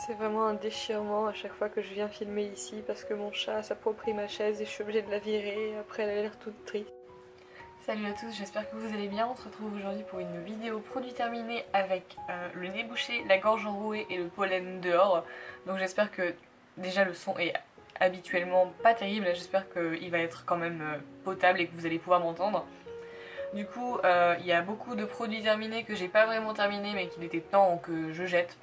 C'est vraiment un déchirement à chaque fois que je viens filmer ici parce que mon chat s'approprie ma chaise et je suis obligée de la virer, après elle a l'air toute triste. Salut à tous, j'espère que vous allez bien. On se retrouve aujourd'hui pour une vidéo produit terminé avec le nez bouché, la gorge enrouée et le pollen dehors. Donc j'espère que déjà le son est habituellement pas terrible, j'espère qu'il va être quand même potable et que vous allez pouvoir m'entendre. Du coup, il y a beaucoup de produits terminés que j'ai pas vraiment terminés mais qu'il était temps que je jette.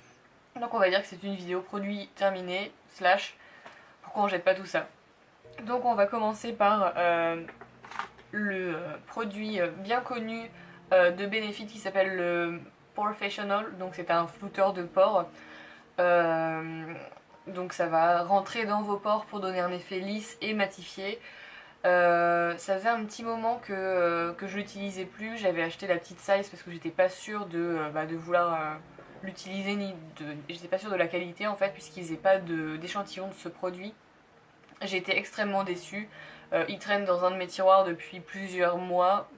Donc on va dire que c'est une vidéo produit terminé, slash, pourquoi on jette pas tout ça. Donc on va commencer par le produit bien connu de Benefit qui s'appelle le Professional, donc c'est un flouteur de pores. Donc ça va rentrer dans vos pores pour donner un effet lisse et matifié. Ça faisait un petit moment que je l'utilisais plus, j'avais acheté la petite size parce que j'étais pas sûre de vouloir l'utiliser, j'étais pas sûre de la qualité en fait, puisqu'ils faisaient pas d'échantillon de ce produit. J'ai été extrêmement déçue. Il traîne dans un de mes tiroirs depuis plusieurs mois.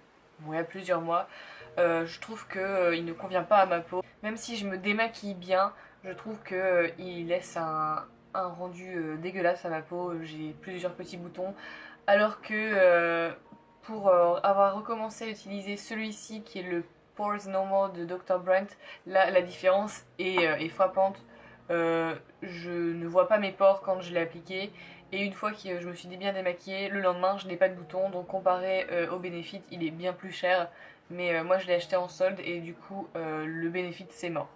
Ouais, plusieurs mois. Je trouve qu'il ne convient pas à ma peau. Même si je me démaquille bien, je trouve qu'il laisse un rendu dégueulasse à ma peau. J'ai plusieurs petits boutons. Alors que pour avoir recommencé à utiliser celui-ci qui est le Pores No More de Dr. Brent, là la différence est frappante. Je ne vois pas mes pores quand je l'ai appliqué. Et une fois que je me suis bien démaquillée, le lendemain je n'ai pas de boutons, donc comparé au Benefit il est bien plus cher. Mais moi je l'ai acheté en solde et du coup le Benefit c'est mort.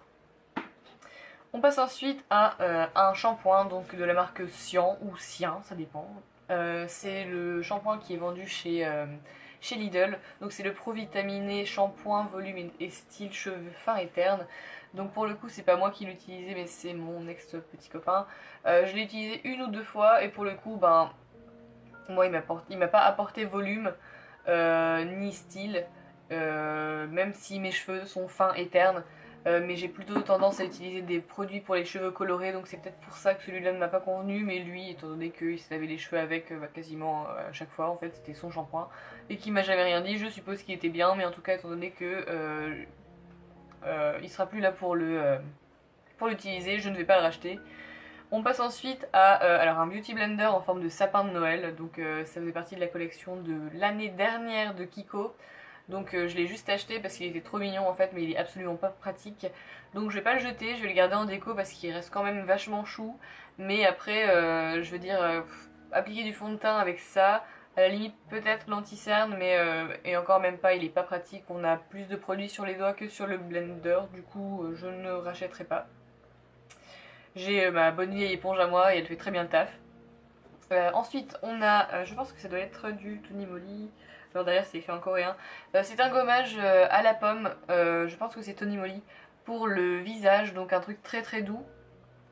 On passe ensuite à un shampoing donc de la marque Cyan ou Cyan, ça dépend. C'est le shampoing qui est vendu chez Lidl. Donc c'est le Pro Vitaminé shampoing volume et style cheveux fins et ternes. Donc pour le coup c'est pas moi qui l'ai utilisé mais c'est mon ex petit copain. Je l'ai utilisé une ou deux fois et pour le coup moi il m'a pas apporté volume ni style. Même si mes cheveux sont fins et ternes. Mais j'ai plutôt tendance à utiliser des produits pour les cheveux colorés, donc c'est peut-être pour ça que celui-là ne m'a pas convenu, mais lui, étant donné qu'il se lavait les cheveux avec quasiment à chaque fois, en fait c'était son shampoing, et qu'il m'a jamais rien dit, je suppose qu'il était bien, mais en tout cas étant donné que il sera plus là pour l'utiliser, je ne vais pas le racheter. On passe ensuite à alors un beauty blender en forme de sapin de Noël, donc ça faisait partie de la collection de l'année dernière de Kiko. Donc je l'ai juste acheté parce qu'il était trop mignon en fait, mais il est absolument pas pratique. Donc je vais pas le jeter, je vais le garder en déco parce qu'il reste quand même vachement chou. Mais après, je veux dire, appliquer du fond de teint avec ça, à la limite peut-être l'anti-cerne, mais et encore même pas, il est pas pratique. On a plus de produits sur les doigts que sur le blender, du coup je ne rachèterai pas. J'ai ma bonne vieille éponge à moi et elle fait très bien le taf. Ensuite, on a, je pense que ça doit être du Tony Moly. Alors derrière, c'est écrit en coréen. C'est un gommage à la pomme. Je pense que c'est Tony Moly pour le visage, donc un truc très très doux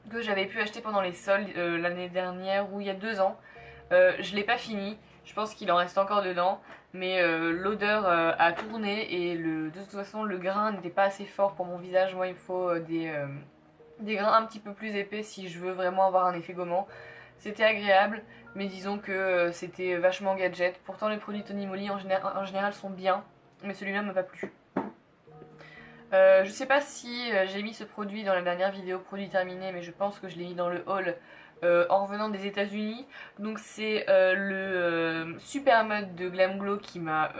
que j'avais pu acheter pendant les soldes l'année dernière ou il y a 2 ans. Je l'ai pas fini. Je pense qu'il en reste encore dedans, mais l'odeur a tourné et de toute façon le grain n'était pas assez fort pour mon visage. Moi, il me faut des grains un petit peu plus épais si je veux vraiment avoir un effet gommant. C'était agréable, mais disons que c'était vachement gadget. Pourtant les produits Tony Moly en général sont bien, mais celui-là m'a pas plu. Je sais pas si j'ai mis ce produit dans la dernière vidéo produit terminé, mais je pense que je l'ai mis dans le haul en revenant des États-Unis. Donc c'est le Super Mud de Glam Glow qui m'a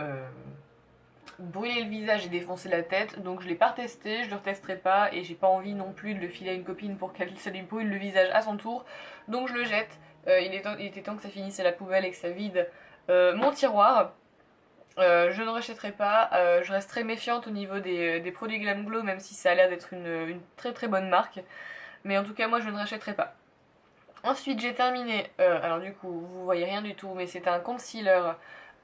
brûler le visage et défoncer la tête, donc je l'ai pas testé, je le retesterai pas et j'ai pas envie non plus de le filer à une copine pour qu'elle ça lui brûle le visage à son tour, donc je le jette. Il était temps que ça finisse à la poubelle et que ça vide mon tiroir. Je ne rachèterai pas, je resterai méfiante au niveau des produits Glam Glow, même si ça a l'air d'être une très très bonne marque, mais en tout cas moi je ne rachèterai pas. Ensuite j'ai terminé, alors du coup vous voyez rien du tout, mais c'est un concealer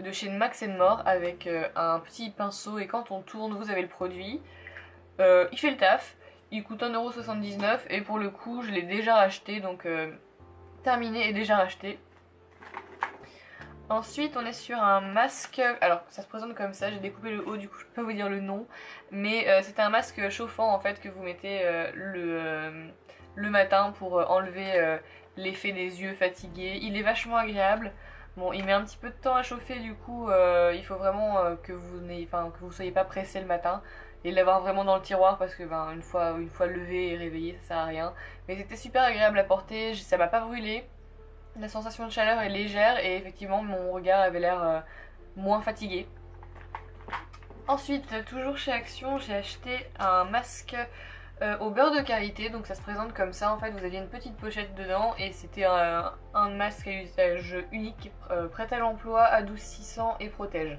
de chez Max More avec un petit pinceau et quand on tourne vous avez le produit. Il fait le taf, il coûte 1,79€ et pour le coup je l'ai déjà racheté, donc terminé et déjà racheté. Ensuite on est sur un masque, alors ça se présente comme ça, j'ai découpé le haut du coup je peux pas vous dire le nom, mais c'est un masque chauffant en fait que vous mettez le matin pour enlever l'effet des yeux fatigués. Il est vachement agréable. Bon, il met un petit peu de temps à chauffer, du coup, il faut vraiment que vous soyez pas pressé le matin. et l'avoir vraiment dans le tiroir parce que une fois levé et réveillé ça sert à rien. Mais c'était super agréable à porter, ça m'a pas brûlé, la sensation de chaleur est légère et effectivement mon regard avait l'air moins fatigué. Ensuite, toujours chez Action, j'ai acheté un masque au beurre de karité, donc ça se présente comme ça, en fait vous aviez une petite pochette dedans et c'était un masque à usage unique, prêt à l'emploi, adoucissant et protège.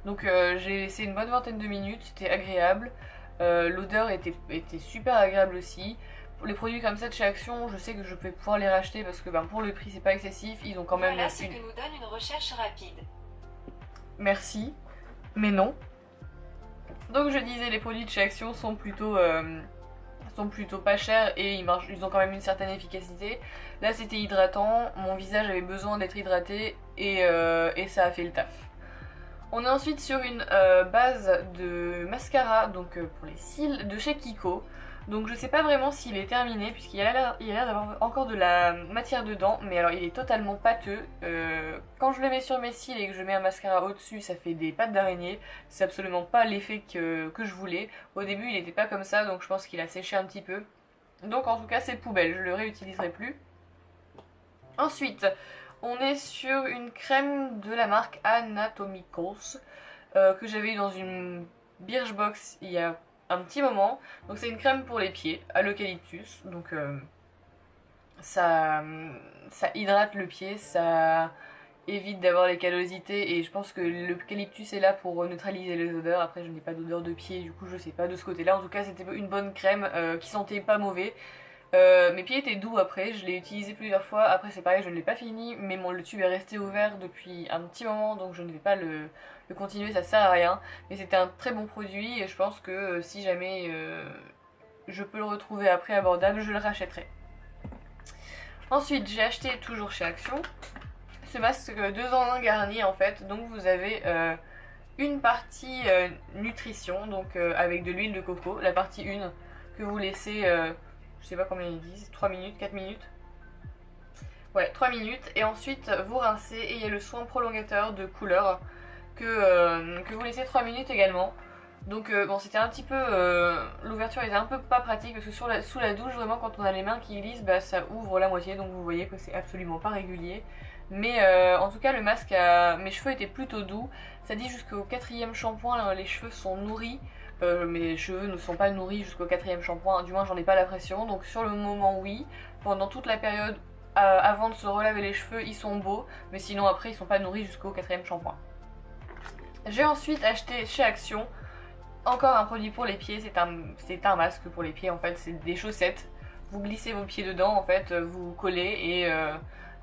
Donc j'ai laissé une bonne vingtaine de minutes, c'était agréable, l'odeur était super agréable aussi. Pour les produits comme ça de chez Action, je sais que je vais pouvoir les racheter parce que pour le prix c'est pas excessif, ils ont quand même... Voilà ce que nous donne une recherche rapide. Merci, mais non. Donc je disais, les produits de chez Action sont plutôt pas chers et ils ont quand même une certaine efficacité. Là c'était hydratant, mon visage avait besoin d'être hydraté et ça a fait le taf. On est ensuite sur une base de mascara, donc pour les cils, de chez Kiko. Donc je sais pas vraiment s'il est terminé puisqu'il a l'air d'avoir encore de la matière dedans, mais alors il est totalement pâteux. Quand je le mets sur mes cils et que je mets un mascara au-dessus, ça fait des pattes d'araignée. C'est absolument pas l'effet que je voulais. Au début il était pas comme ça, donc je pense qu'il a séché un petit peu. Donc en tout cas c'est poubelle, je le réutiliserai plus. Ensuite, on est sur une crème de la marque Anatomicals que j'avais eu dans une Birchbox il y a un petit moment. Donc c'est une crème pour les pieds à l'eucalyptus. Donc ça hydrate le pied, ça évite d'avoir les callosités et je pense que l'eucalyptus est là pour neutraliser les odeurs. Après je n'ai pas d'odeur de pied, du coup je sais pas de ce côté là. En tout cas c'était une bonne crème qui sentait pas mauvais. Mes pieds étaient doux après, je l'ai utilisé plusieurs fois, après c'est pareil je ne l'ai pas fini, mais le tube est resté ouvert depuis un petit moment donc je ne vais pas le continuer, ça sert à rien. Mais c'était un très bon produit et je pense que si jamais je peux le retrouver après abordable, je le rachèterai. Ensuite j'ai acheté toujours chez Action ce masque 2 en 1 garni en fait, donc vous avez une partie nutrition, donc avec de l'huile de coco, la partie 1 que vous laissez... je sais pas combien ils disent, 3 minutes, 4 minutes. Ouais, 3 minutes. Et ensuite, vous rincez et il y a le soin prolongateur de couleur que vous laissez 3 minutes également. Donc bon, c'était un petit peu... l'ouverture était un peu pas pratique parce que sous la douche, vraiment, quand on a les mains qui glissent, ça ouvre la moitié. Donc vous voyez que c'est absolument pas régulier. Mais en tout cas, le masque, mes cheveux étaient plutôt doux. Ça dit jusqu'au 4e shampoing, les cheveux sont nourris. Mes cheveux ne sont pas nourris jusqu'au 4e shampoing, du moins j'en ai pas l'impression, donc sur le moment oui, pendant toute la période avant de se relaver les cheveux ils sont beaux, mais sinon après ils sont pas nourris jusqu'au 4e shampoing. J'ai ensuite acheté chez Action encore un produit pour les pieds, c'est un masque pour les pieds en fait, c'est des chaussettes, vous glissez vos pieds dedans en fait, vous collez et...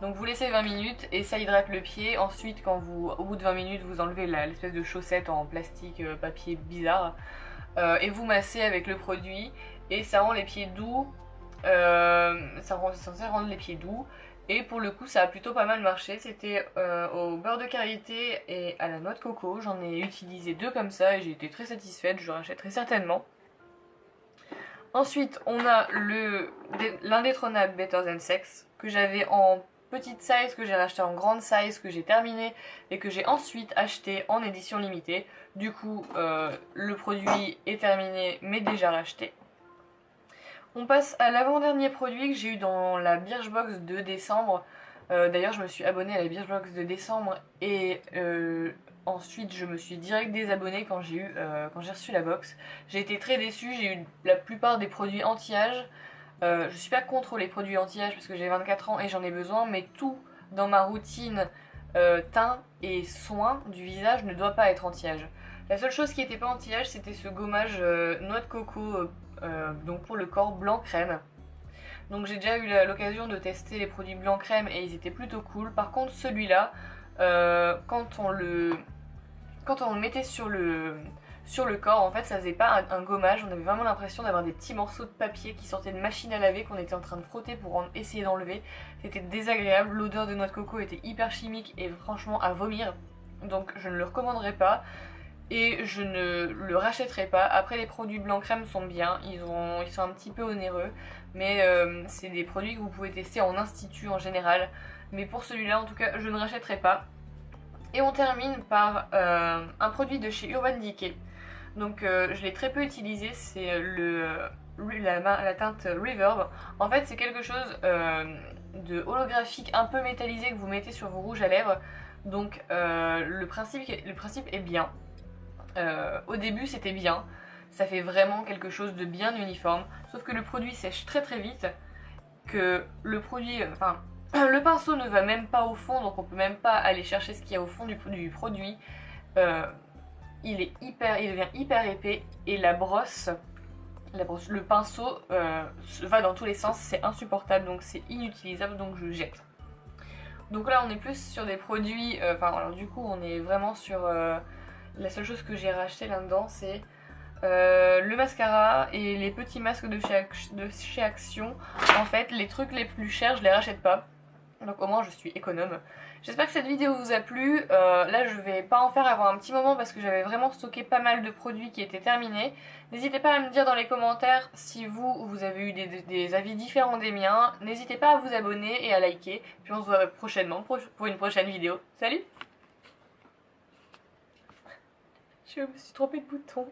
donc vous laissez 20 minutes et ça hydrate le pied. Ensuite au bout de 20 minutes vous enlevez l'espèce de chaussette en plastique papier bizarre et vous massez avec le produit et ça rend les pieds doux, c'est censé rendre les pieds doux et pour le coup ça a plutôt pas mal marché. C'était au beurre de karité et à la noix de coco, j'en ai utilisé 2 comme ça et j'ai été très satisfaite, je le rachèterai certainement. Ensuite on a l'indétrônable Better Than Sex que j'avais en petite size, que j'ai racheté en grande size, que j'ai terminé et que j'ai ensuite acheté en édition limitée. Du coup le produit est terminé mais déjà racheté. On passe à l'avant-dernier produit que j'ai eu dans la Birchbox de décembre. D'ailleurs je me suis abonnée à la Birchbox de décembre et ensuite je me suis direct désabonnée quand j'ai reçu la box. J'ai été très déçue, j'ai eu la plupart des produits anti-âge. Je suis pas contre les produits anti-âge parce que j'ai 24 ans et j'en ai besoin, mais tout dans ma routine teint et soins du visage ne doit pas être anti-âge. La seule chose qui n'était pas anti-âge c'était ce gommage noix de coco donc pour le corps blanc crème. Donc j'ai déjà eu l'occasion de tester les produits blanc crème et ils étaient plutôt cool. Par contre celui-là, quand on le mettait sur le corps, en fait ça faisait pas un gommage, on avait vraiment l'impression d'avoir des petits morceaux de papier qui sortaient de machine à laver qu'on était en train de frotter pour essayer d'enlever. C'était désagréable, l'odeur de noix de coco était hyper chimique et franchement à vomir. Donc je ne le recommanderais pas et je ne le rachèterai pas. Après les produits blanc crème sont bien, ils sont un petit peu onéreux, mais c'est des produits que vous pouvez tester en institut en général. Mais pour celui-là en tout cas je ne rachèterai pas. Et on termine par un produit de chez Urban Decay. Donc je l'ai très peu utilisé, c'est la teinte Reverb. En fait c'est quelque chose de holographique un peu métallisé que vous mettez sur vos rouges à lèvres. Donc le principe est bien. Au début c'était bien, ça fait vraiment quelque chose de bien uniforme, sauf que le produit sèche très très vite, que le produit, enfin le pinceau ne va même pas au fond, donc on peut même pas aller chercher ce qu'il y a au fond du produit. Il devient hyper épais et le pinceau va dans tous les sens, c'est insupportable, donc c'est inutilisable, donc je jette. Donc là on est plus sur des produits, alors du coup on est vraiment sur la seule chose que j'ai racheté là-dedans, c'est le mascara et les petits masques de chez Action. En fait, les trucs les plus chers, je les rachète pas. Donc au moins je suis économe. J'espère que cette vidéo vous a plu. Là je vais pas en faire avant un petit moment parce que j'avais vraiment stocké pas mal de produits qui étaient terminés. N'hésitez pas à me dire dans les commentaires si vous avez eu des avis différents des miens. N'hésitez pas à vous abonner et à liker. Puis on se voit prochainement pour une prochaine vidéo. Salut! Je me suis trompée de bouton.